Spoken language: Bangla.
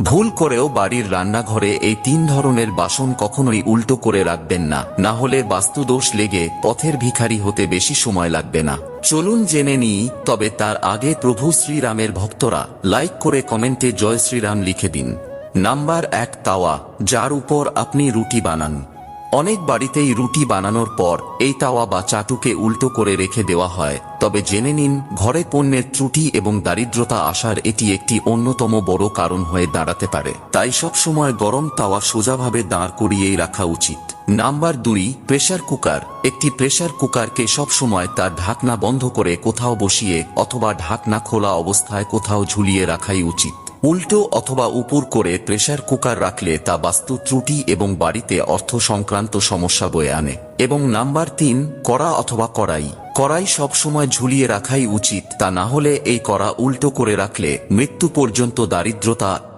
ভুল করেও বাড়ির রান্নাঘরে এই 3 ধরনের বাসন কখনোই উল্টো করে রাখবেন না, না হলে বাস্তুদোষ লেগে পথের ভিখারি হতে বেশি সময় লাগবে না। চলুন জেনে নিই, তবে তার আগে প্রভু শ্রীরামের ভক্তরা লাইক করে কমেন্টে জয় শ্রীরাম লিখে দিন। নাম্বার 1, তাওয়া, যার উপর আপনি রুটি বানান। অনেক বাড়িতেই রুটি বানানোর পর এই তাওয়া বা চাটুকে উল্টো করে রেখে দেওয়া হয়, তবে জেনে নিন ঘরে পণ্যের ত্রুটি এবং দারিদ্রতা আসার এটি একটি অন্যতম বড় কারণ হয়ে দাঁড়াতে পারে। তাই সব সময় গরম তাওয়া সোজাভাবে দাঁড় করিয়েই রাখা উচিত। Number 2, pressure cooker. একটি প্রেসার কুকারকে সব সময় তার ঢাকনা বন্ধ করে কোথাও বসিয়ে অথবা ঢাকনা খোলা অবস্থায় কোথাও ঝুলিয়ে রাখাই উচিত। উল্টো অথবা উপর করে প্রেসার কুকার রাখলে তা বাস্তু ত্রুটি এবং বাড়িতে অর্থ সংক্রান্ত সমস্যা বয়ে আনে। এবং নাম্বার 3, কড়া অথবা কড়াই। কড়াই সব সময় ঝুলিয়ে রাখাই উচিত, তা না হলে এই কড়া উল্টো করে রাখলে মৃত্যু পর্যন্ত দারিদ্রতা